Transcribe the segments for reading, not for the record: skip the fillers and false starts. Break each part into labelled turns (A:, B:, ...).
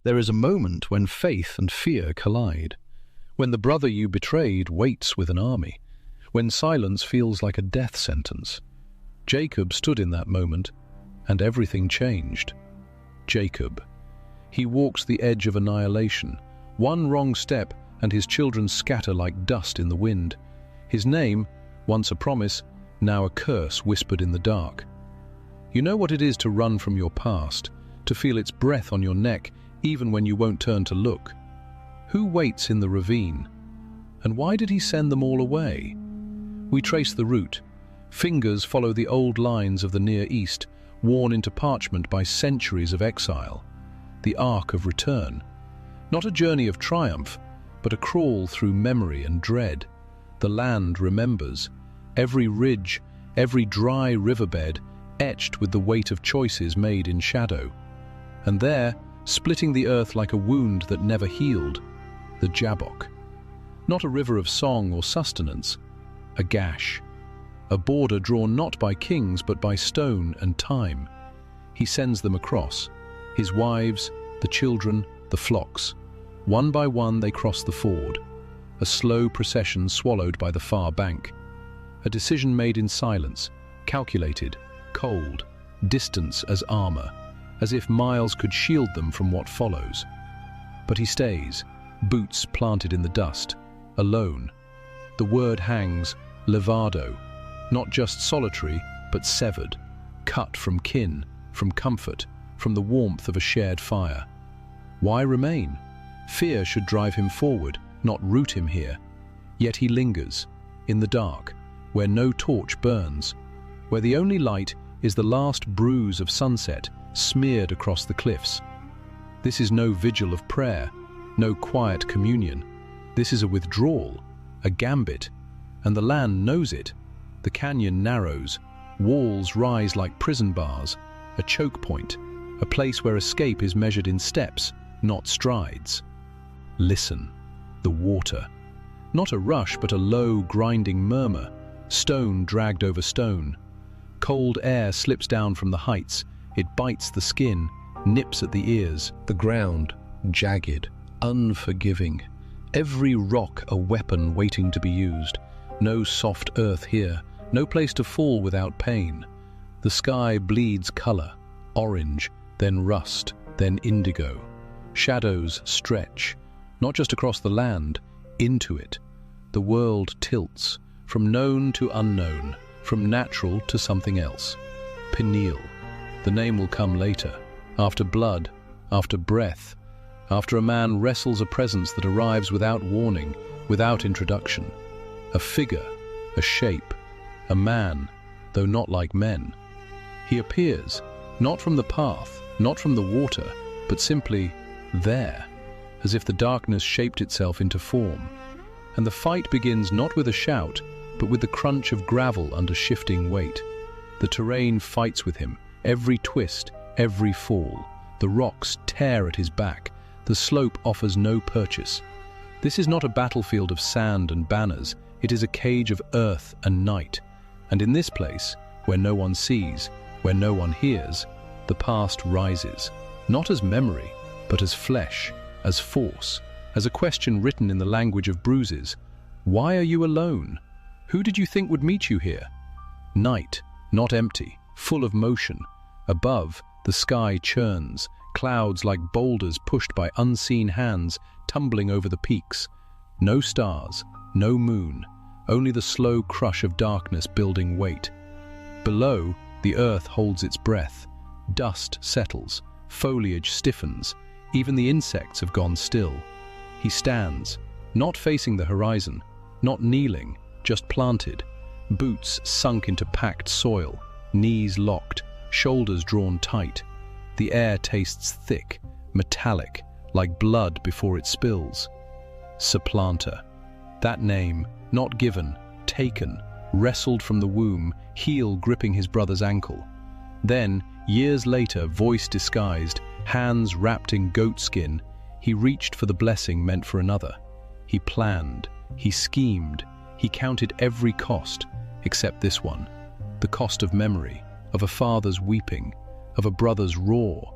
A: There is a moment when faith and fear collide, when the brother you betrayed waits with an army, when silence feels like a death sentence. Jacob stood in that moment, and everything changed. Jacob. He walks the edge of annihilation. One wrong step, and his children scatter like dust in the wind. His name, once a promise, now a curse whispered in the dark. You know what it is to run from your past, to feel its breath on your neck, even when you won't turn to look. Who waits in the ravine? And why did he send them all away? We trace the route. Fingers follow the old lines of the Near East, worn into parchment by centuries of exile. The arc of return. Not a journey of triumph, but a crawl through memory and dread. The land remembers. Every ridge, every dry riverbed, etched with the weight of choices made in shadow. And there, splitting the earth like a wound that never healed, the Jabbok. Not a river of song or sustenance, a gash. A border drawn not by kings but by stone and time. He sends them across, his wives, the children, the flocks. One by one they cross the ford, a slow procession swallowed by the far bank. A decision made in silence, calculated, cold, distance as armor, as if miles could shield them from what follows. But he stays, boots planted in the dust, alone. The word hangs, levado, not just solitary, but severed, cut from kin, from comfort, from the warmth of a shared fire. Why remain? Fear should drive him forward, not root him here. Yet he lingers, in the dark, where no torch burns, where the only light is the last bruise of sunset smeared across the cliffs. This is no vigil of prayer, no quiet communion. This is a withdrawal, a gambit, and the land knows it. The canyon narrows, walls rise like prison bars, a choke point, a place where escape is measured in steps, not strides. Listen, the water. Not a rush, but a low, grinding murmur, stone dragged over stone. Cold air slips down from the heights, it bites the skin, nips at the ears. The ground, jagged, unforgiving. Every rock a weapon waiting to be used. No soft earth here, no place to fall without pain. The sky bleeds color, orange, then rust, then indigo. Shadows stretch, not just across the land, into it. The world tilts, from known to unknown, from natural to something else. Peniel. The name will come later, after blood, after breath, after a man wrestles a presence that arrives without warning, without introduction. A figure, a shape, a man, though not like men. He appears, not from the path, not from the water, but simply there, as if the darkness shaped itself into form. And the fight begins not with a shout, but with the crunch of gravel under shifting weight. The terrain fights with him, every twist, every fall. The rocks tear at his back, the slope offers no purchase. This is not a battlefield of sand and banners, it is a cage of earth and night. And in this place, where no one sees, where no one hears, the past rises, not as memory, but as flesh, as force, as a question written in the language of bruises. Why are you alone? Who did you think would meet you here? Night, not empty, full of motion. Above, the sky churns, clouds like boulders pushed by unseen hands tumbling over the peaks. No stars, no moon, only the slow crush of darkness building weight. Below, the earth holds its breath. Dust settles, foliage stiffens, even the insects have gone still. He stands, not facing the horizon, not kneeling, just planted, boots sunk into packed soil, knees locked, shoulders drawn tight. The air tastes thick, metallic, like blood before it spills. Supplanter. That name, not given, taken, wrestled from the womb, heel gripping his brother's ankle. Then, years later, voice disguised, hands wrapped in goatskin, he reached for the blessing meant for another. He planned, he schemed, he counted every cost, except this one, the cost of memory, of a father's weeping, of a brother's roar.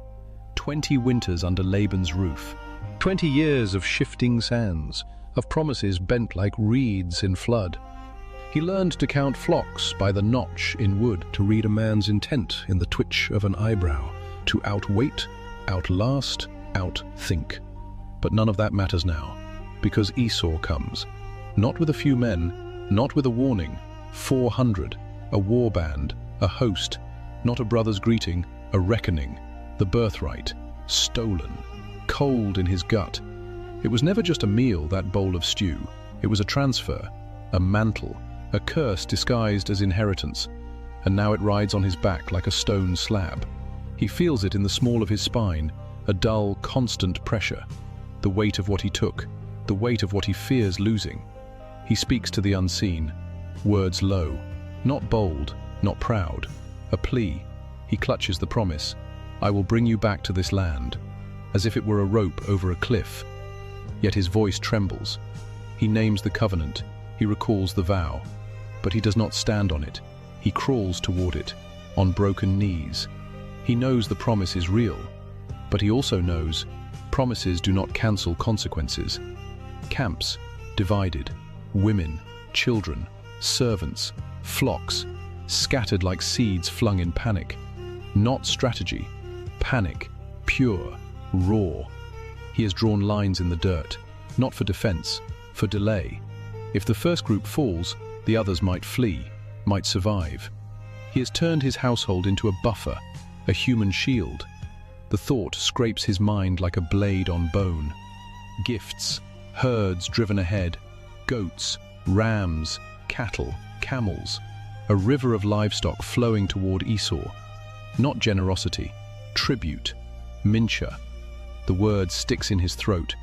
A: 20 winters under Laban's roof, 20 years of shifting sands, of promises bent like reeds in flood. He learned to count flocks by the notch in wood, to read a man's intent in the twitch of an eyebrow, to outwait, outlast, outthink. But none of that matters now, because Esau comes, not with a few men, not with a warning, 400, a war band, a host, not a brother's greeting, a reckoning, the birthright, stolen, cold in his gut. It was never just a meal, that bowl of stew. It was a transfer, a mantle, a curse disguised as inheritance, and now it rides on his back like a stone slab. He feels it in the small of his spine, a dull, constant pressure, the weight of what he took, the weight of what he fears losing. He speaks to the unseen, words low, not bold, not proud, a plea. He clutches the promise, I will bring you back to this land, as if it were a rope over a cliff. Yet his voice trembles. He names the covenant, he recalls the vow, but he does not stand on it. He crawls toward it, on broken knees. He knows the promise is real, but he also knows promises do not cancel consequences. Camps, divided, women, children, servants, flocks, scattered like seeds flung in panic. Not strategy, panic, pure, raw. He has drawn lines in the dirt, not for defense, for delay. If the first group falls, the others might flee, might survive. He has turned his household into a buffer, a human shield. The thought scrapes his mind like a blade on bone. Gifts, herds driven ahead, goats, rams, cattle, camels, a river of livestock flowing toward Esau. Not generosity, tribute, mincha. The word sticks in his throat,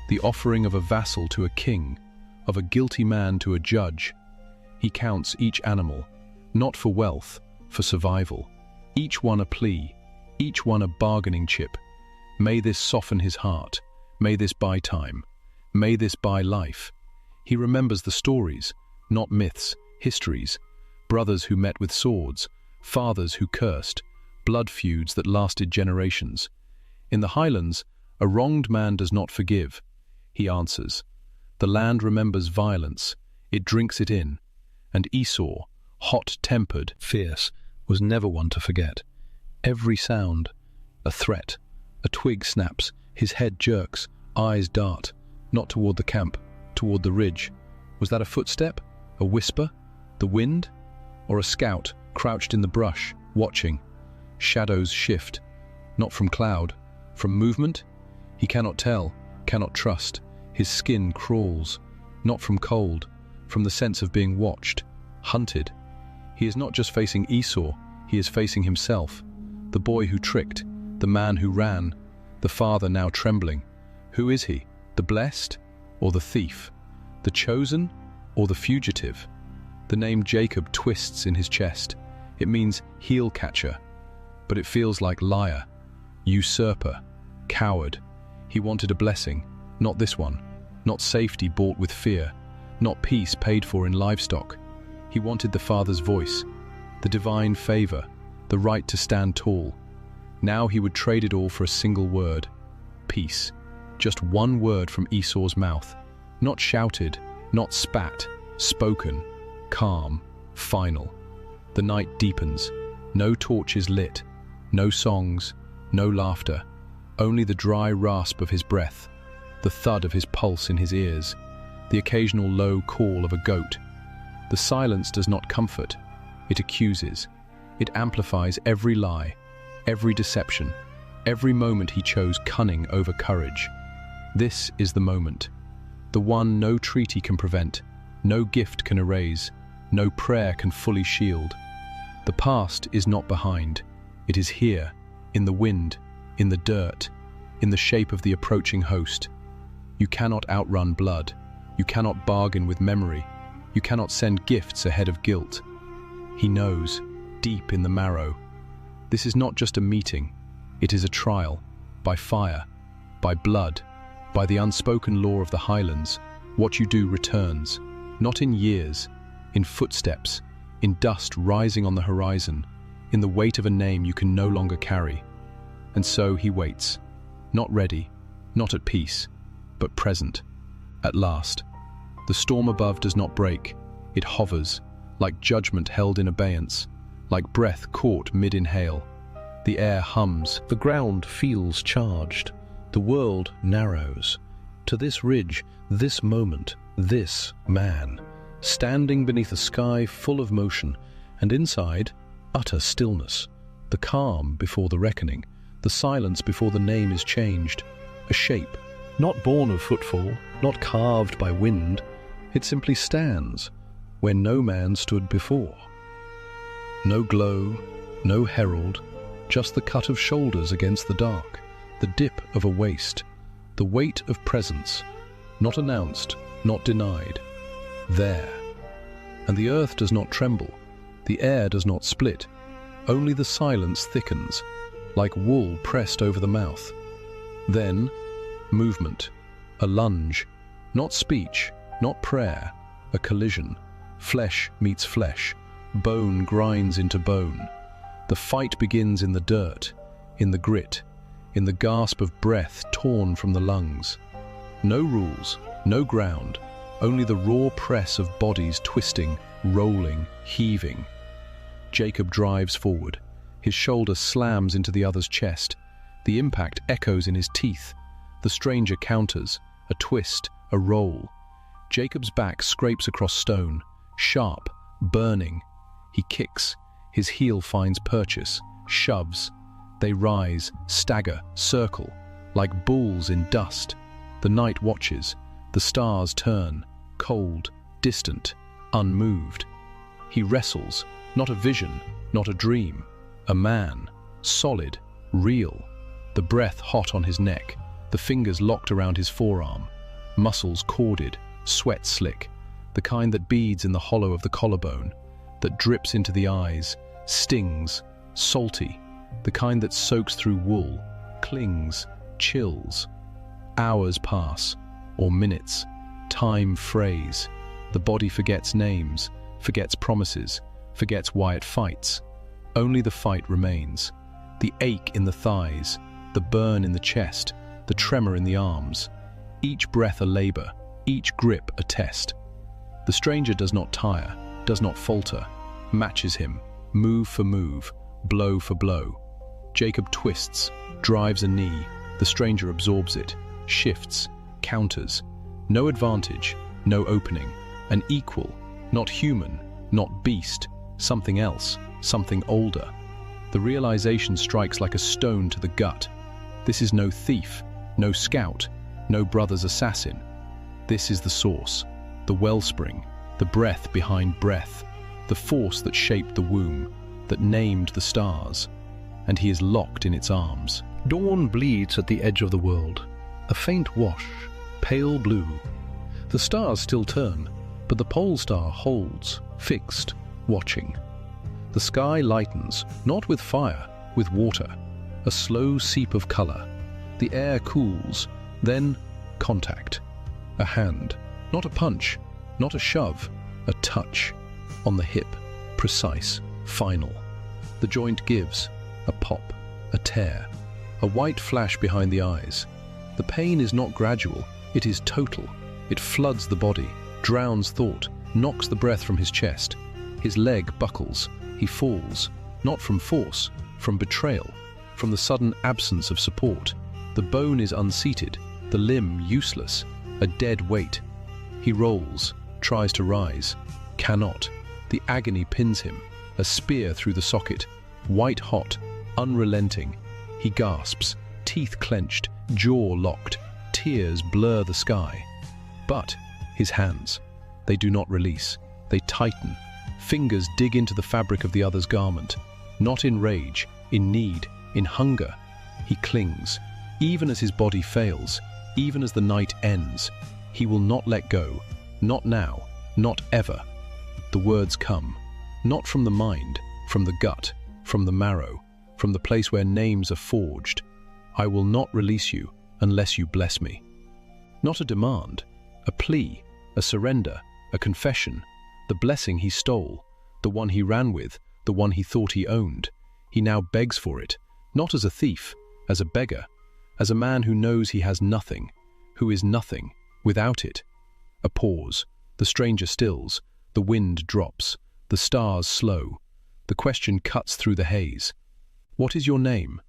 A: the offering of a vassal to a king, of a guilty man to a judge. He counts each animal, not for wealth, for survival. Each one a plea, each one a bargaining chip. May this soften his heart, may this buy time, may this buy life. He remembers the stories, not myths, histories, brothers who met with swords, fathers who cursed, blood feuds that lasted generations. In the highlands, a wronged man does not forgive. He answers. The land remembers violence, it drinks it in. And Esau, hot-tempered, fierce, was never one to forget. Every sound, a threat. A twig snaps, his head jerks, eyes dart, not toward the camp, toward the ridge. Was that a footstep, a whisper, the wind, or a scout crouched in the brush, watching? Shadows shift, not from cloud, from movement? He cannot tell, cannot trust. His skin crawls, not from cold, from the sense of being watched, hunted. He is not just facing Esau, he is facing himself. The boy who tricked, the man who ran, the father now trembling. Who is he? The blessed or the thief? The chosen or the fugitive? The name Jacob twists in his chest. It means heel catcher, but it feels like liar, usurper, coward. He wanted a blessing, not this one, not safety bought with fear, not peace paid for in livestock. He wanted the Father's voice, the divine favor, the right to stand tall. Now he would trade it all for a single word, peace. Just one word from Esau's mouth, not shouted, not spat, spoken, calm, final. The night deepens, no torches lit, no songs, no laughter, only the dry rasp of his breath, the thud of his pulse in his ears, the occasional low call of a goat. The silence does not comfort, it accuses. It amplifies every lie, every deception, every moment he chose cunning over courage. This is the moment, the one no treaty can prevent, no gift can erase, no prayer can fully shield. The past is not behind, it is here, in the wind, in the dirt, in the shape of the approaching host. You cannot outrun blood, you cannot bargain with memory, you cannot send gifts ahead of guilt. He knows, deep in the marrow. This is not just a meeting, it is a trial, by fire, by blood, by the unspoken law of the highlands. What you do returns, not in years, in footsteps, in dust rising on the horizon, in the weight of a name you can no longer carry. And so he waits, not ready, not at peace, but present. At last, the storm above does not break. It hovers, like judgment held in abeyance, like breath caught mid-inhale. The air hums, the ground feels charged, the world narrows. To this ridge, this moment, this man, standing beneath a sky full of motion, and inside, utter stillness, the calm before the reckoning, the silence before the name is changed, a shape, not born of footfall, not carved by wind, it simply stands where no man stood before. No glow, no herald, just the cut of shoulders against the dark, the dip of a waist, the weight of presence, not announced, not denied, there. And the earth does not tremble, the air does not split, only the silence thickens, like wool pressed over the mouth. Then, movement, a lunge, not speech, not prayer, a collision. Flesh meets flesh, bone grinds into bone. The fight begins in the dirt, in the grit, in the gasp of breath torn from the lungs. No rules, no ground, only the raw press of bodies twisting, rolling, heaving. Jacob drives forward. His shoulder slams into the other's chest. The impact echoes in his teeth. The stranger counters, a twist, a roll. Jacob's back scrapes across stone, sharp, burning. He kicks. His heel finds purchase, shoves. They rise, stagger, circle, like bulls in dust. The night watches. The stars turn, cold, distant, unmoved. He wrestles, not a vision, not a dream. A man, solid, real. The breath hot on his neck, the fingers locked around his forearm. Muscles corded, sweat slick. The kind that beads in the hollow of the collarbone, that drips into the eyes, stings, salty. The kind that soaks through wool, clings, chills. Hours pass, or minutes. Time frays. The body forgets names, forgets promises, forgets why it fights. Only the fight remains. The ache in the thighs, the burn in the chest, the tremor in the arms. Each breath a labor, each grip a test. The stranger does not tire, does not falter, matches him, move for move, blow for blow. Jacob twists, drives a knee. The stranger absorbs it, shifts, counters. No advantage, no opening. An equal, not human, not beast, something else, something older. The realization strikes like a stone to the gut. This is no thief, no scout, no brother's assassin. This is the source, the wellspring, the breath behind breath, the force that shaped the womb, that named the stars. And he is locked in its arms. Dawn bleeds at the edge of the world. A faint wash, pale blue. The stars still turn, but the pole star holds, fixed, watching. The sky lightens, not with fire, with water. A slow seep of color. The air cools, then contact. A hand, not a punch, not a shove, a touch. On the hip, precise, final. The joint gives, a pop, a tear, a white flash behind the eyes. The pain is not gradual, it is total. It floods the body, drowns thought, knocks the breath from his chest. His leg buckles, he falls, not from force, from betrayal, from the sudden absence of support. The bone is unseated, the limb useless, a dead weight. He rolls, tries to rise, cannot. The agony pins him, a spear through the socket, white hot, unrelenting. He gasps, teeth clenched, jaw locked, tears blur the sky. But his hands, they do not release, they tighten. Fingers dig into the fabric of the other's garment, not in rage, in need, in hunger. He clings, even as his body fails, even as the night ends. He will not let go, not now, not ever. The words come, not from the mind, from the gut, from the marrow, from the place where names are forged. I will not release you unless you bless me. Not a demand, a plea, a surrender, a confession. The blessing he stole, the one he ran with, the one he thought he owned. He now begs for it, not as a thief, as a beggar, as a man who knows he has nothing, who is nothing without it. A pause. The stranger stills. The wind drops. The stars slow. The question cuts through the haze. What is your name?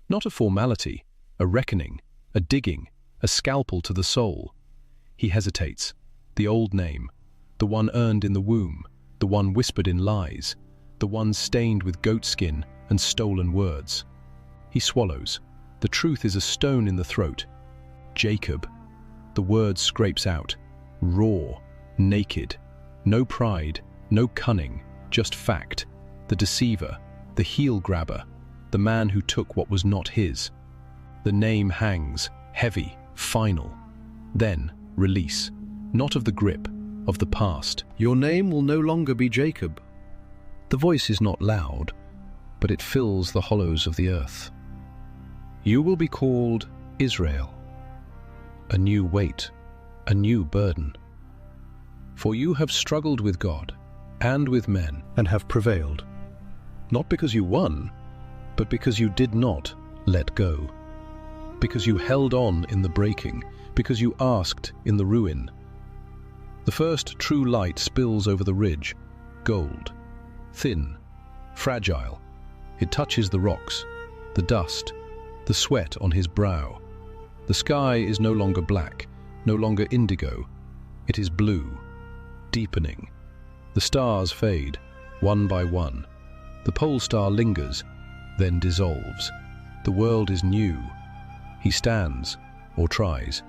A: Not a formality, a reckoning, a digging, a scalpel to the soul. He hesitates. The old name, the one earned in the womb, the one whispered in lies, the one stained with goatskin and stolen words. He swallows. The truth is a stone in the throat. Jacob. The word scrapes out. Raw, naked. No pride, no cunning, just fact. The deceiver, the heel grabber, the man who took what was not his. The name hangs, heavy, final. Then, release. Not of the grip, of the past. Your name will no longer be Jacob. The voice is not loud, but it fills the hollows of the earth. You will be called Israel. A new weight, a new burden. For you have struggled with God and with men and have prevailed. Not because you won, but because you did not let go. Because you held on in the breaking, because you asked in the ruin. The first true light spills over the ridge, gold, thin, fragile. It touches the rocks, the dust, the sweat on his brow. The sky is no longer black, no longer indigo. It is blue, deepening. The stars fade, one by one. The pole star lingers, then dissolves. The world is new. He stands, or tries.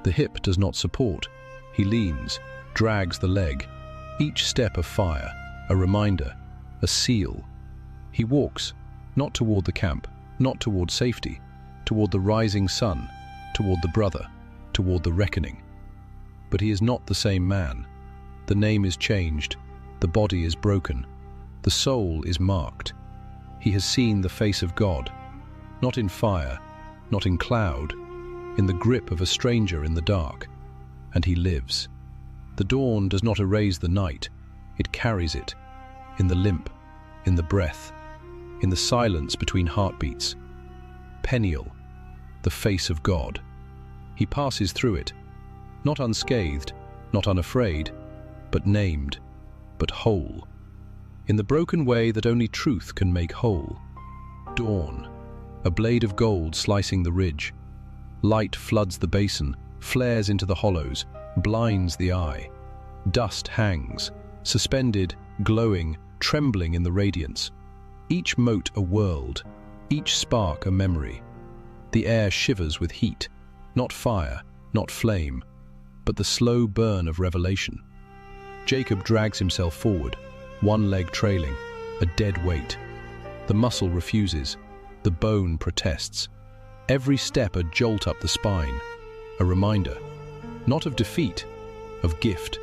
A: The hip does not support. He leans, drags the leg. Each step a fire, a reminder, a seal. He walks, not toward the camp, not toward safety, toward the rising sun, toward the brother, toward the reckoning. But he is not the same man. The name is changed. The body is broken. The soul is marked. He has seen the face of God, not in fire, not in cloud, in the grip of a stranger in the dark. And he lives. The dawn does not erase the night. It carries it, in the limp, in the breath, in the silence between heartbeats. Peniel, the face of God. He passes through it, not unscathed, not unafraid, but named, but whole, in the broken way that only truth can make whole. Dawn, a blade of gold slicing the ridge. Light floods the basin, flares into the hollows, blinds the eye. Dust hangs, suspended, glowing, trembling in the radiance. Each mote a world, each spark a memory. The air shivers with heat, not fire, not flame, but the slow burn of revelation. Jacob drags himself forward, one leg trailing, a dead weight. The muscle refuses, the bone protests. Every step a jolt up the spine, a reminder, not of defeat, of gift.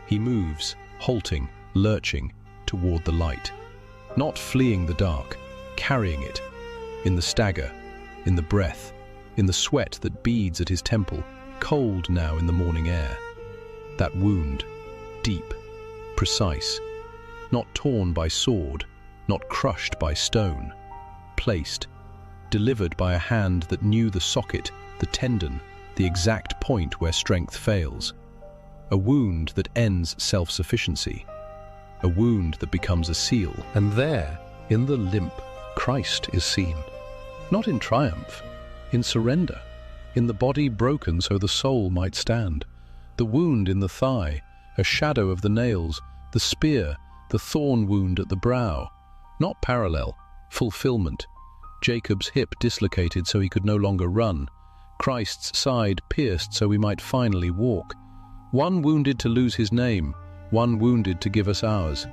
A: He moves, halting, lurching, toward the light. Not fleeing the dark, carrying it, in the stagger, in the breath, in the sweat that beads at his temple, cold now in the morning air. That wound, deep, precise, not torn by sword, not crushed by stone, placed, delivered by a hand that knew the socket, the tendon, the exact point where strength fails. A wound that ends self-sufficiency. A wound that becomes a seal. And there, in the limp, Christ is seen. Not in triumph, in surrender, in the body broken so the soul might stand. The wound in the thigh, a shadow of the nails, the spear, the thorn wound at the brow. Not parallel, fulfillment. Jacob's hip dislocated so he could no longer run. Christ's side pierced so we might finally walk. One wounded to lose his name, one wounded to give us ours.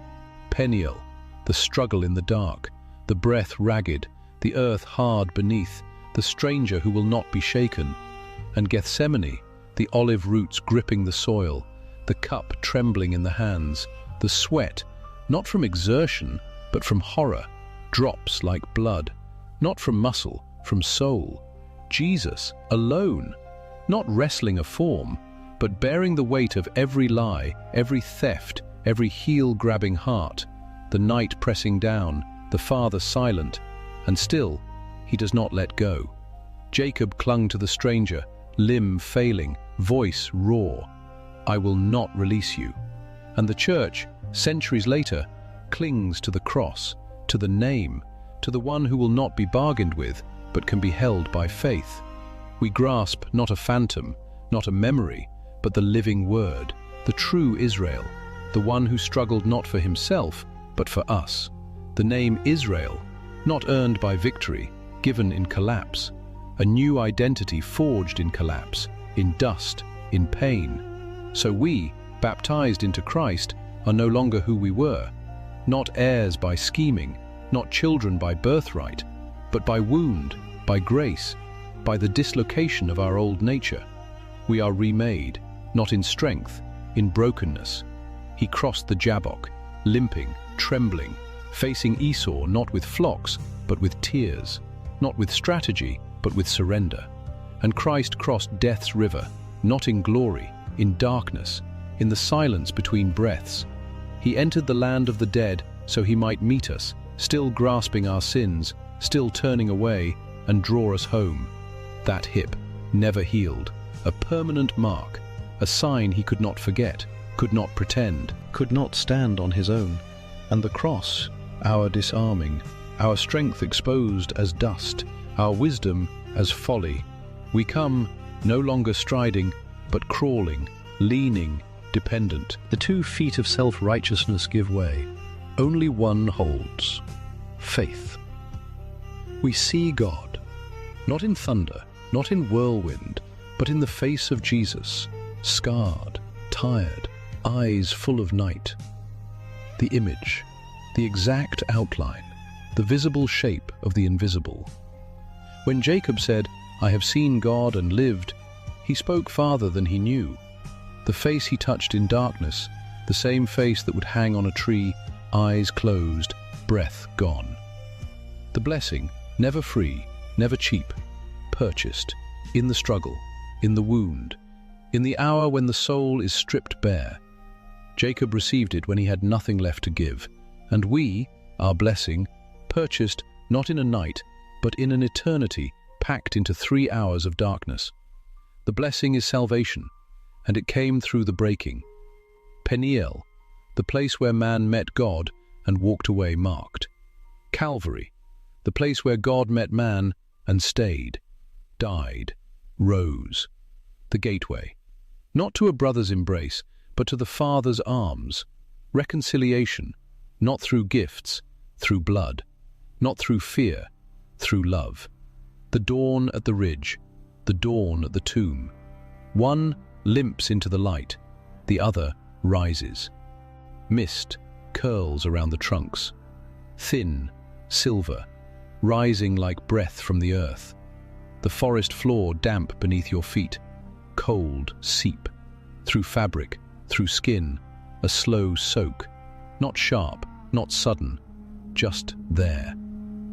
A: Peniel, the struggle in the dark, the breath ragged, the earth hard beneath, the stranger who will not be shaken. And Gethsemane, the olive roots gripping the soil, the cup trembling in the hands, the sweat, not from exertion, but from horror, drops like blood, not from muscle, from soul. Jesus, alone, not wrestling a form, but bearing the weight of every lie, every theft, every heel-grabbing heart, the night pressing down, the Father silent, and still, he does not let go. Jacob clung to the stranger, limb failing, voice raw. I will not release you. And the church, centuries later, clings to the cross, to the name, to the one who will not be bargained with, but can be held by faith. We grasp not a phantom, not a memory, but the living word, the true Israel, the one who struggled not for himself, but for us. The name Israel, not earned by victory, given in collapse, a new identity forged in collapse, in dust, in pain. So we, baptized into Christ, are no longer who we were, not heirs by scheming, not children by birthright, but by wound, by grace, by the dislocation of our old nature. We are remade, not in strength, in brokenness. He crossed the Jabbok, limping, trembling, facing Esau not with flocks, but with tears, not with strategy, but with surrender. And Christ crossed death's river, not in glory, in darkness, in the silence between breaths. He entered the land of the dead so he might meet us, still grasping our sins, still turning away, and draw us home. That hip, never healed, a permanent mark, a sign he could not forget, could not pretend, could not stand on his own. And the cross, our disarming, our strength exposed as dust, our wisdom as folly. We come, no longer striding, but crawling, leaning, dependent. The 2 feet of self-righteousness give way. Only one holds: faith. We see God, not in thunder, not in whirlwind, but in the face of Jesus, scarred, tired, eyes full of night. The image, the exact outline, the visible shape of the invisible. When Jacob said, I have seen God and lived, he spoke farther than he knew. The face he touched in darkness, the same face that would hang on a tree, eyes closed, breath gone. The blessing, never free, never cheap, purchased, in the struggle, in the wound, in the hour when the soul is stripped bare. Jacob received it when he had nothing left to give, and we, our blessing, purchased not in a night, but in an eternity packed into 3 hours of darkness. The blessing is salvation, and it came through the breaking. Peniel, the place where man met God and walked away marked. Calvary, the place where God met man and stayed, died, rose. The gateway, not to a brother's embrace, but to the Father's arms. Reconciliation, not through gifts, through blood, not through fear, through love. The dawn at the ridge, the dawn at the tomb. One limps into the light, the other rises. Mist curls around the trunks, thin, silver, rising like breath from the earth. The forest floor damp beneath your feet, cold seep, through fabric, through skin, a slow soak, not sharp, not sudden, just there,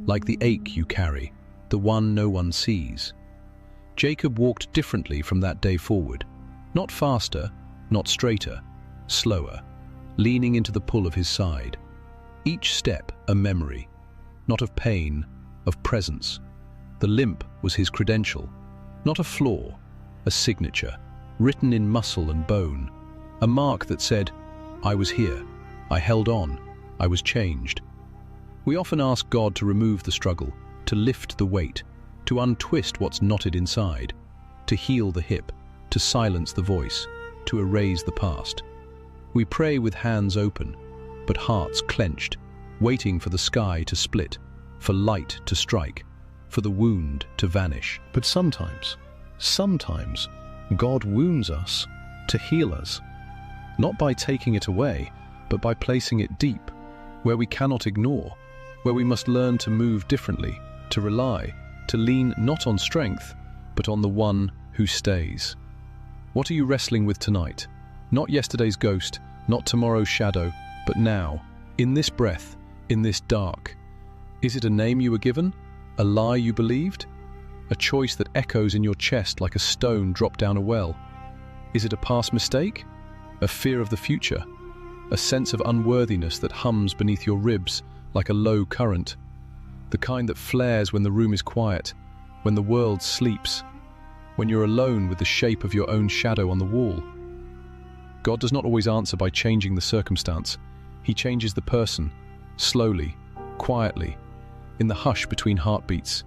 A: like the ache you carry, the one no one sees. Jacob walked differently from that day forward, not faster, not straighter, slower, leaning into the pull of his side. Each step a memory, not of pain, of presence. The limp was his credential, not a flaw, a signature, written in muscle and bone, a mark that said, I was here, I held on, I was changed. We often ask God to remove the struggle, to lift the weight, to untwist what's knotted inside, to heal the hip, to silence the voice, to erase the past. We pray with hands open, but hearts clenched, waiting for the sky to split, for light to strike, for the wound to vanish. But sometimes, God wounds us to heal us, not by taking it away, but by placing it deep, where we cannot ignore, where we must learn to move differently, to rely, to lean not on strength, but on the one who stays. What are you wrestling with tonight? Not yesterday's ghost, not tomorrow's shadow, but now, in this breath, in this dark. Is it a name you were given? A lie you believed? A choice that echoes in your chest like a stone dropped down a well? Is it a past mistake? A fear of the future? A sense of unworthiness that hums beneath your ribs like a low current? the kind that flares when the room is quiet, when the world sleeps, when you're alone with the shape of your own shadow on the wall. God does not always answer by changing the circumstance. He changes the person, slowly, quietly, in the hush between heartbeats.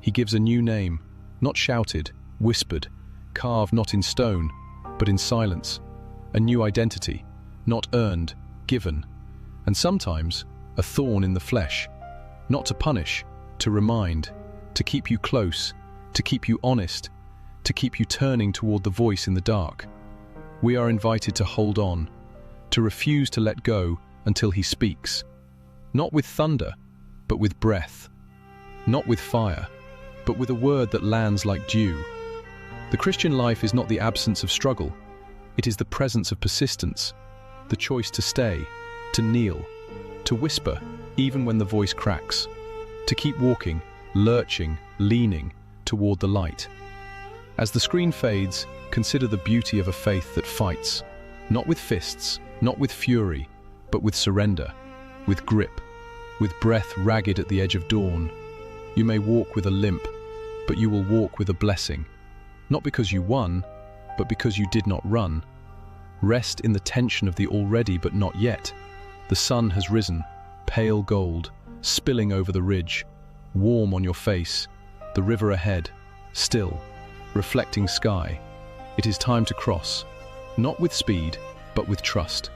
A: He gives a new name, not shouted, whispered, carved not in stone, but in silence. A new identity, not earned, given. And sometimes, a thorn in the flesh, not to punish, to remind, to keep you close, to keep you honest, to keep you turning toward the voice in the dark. We are invited to hold on, to refuse to let go until he speaks. Not with thunder, but with breath. Not with fire, but with a word that lands like dew. The Christian life is not the absence of struggle. It is the presence of persistence, the choice to stay, to kneel, to whisper, even when the voice cracks, to keep walking, lurching, leaning toward the light. As the screen fades, consider the beauty of a faith that fights, not with fists, not with fury, but with surrender, with grip, with breath ragged at the edge of dawn. You may walk with a limp, but you will walk with a blessing, not because you won, but because you did not run. Rest in the tension of the already but not yet. The sun has risen, pale gold, spilling over the ridge, warm on your face, the river ahead, still, reflecting sky. It is time to cross, not with speed, but with trust.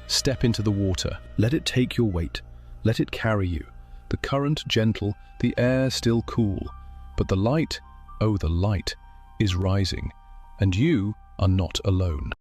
A: Step into the water. Let it take your weight. Let it carry you. The current gentle, the air still cool. But the light, oh the light, is rising, and you are not alone.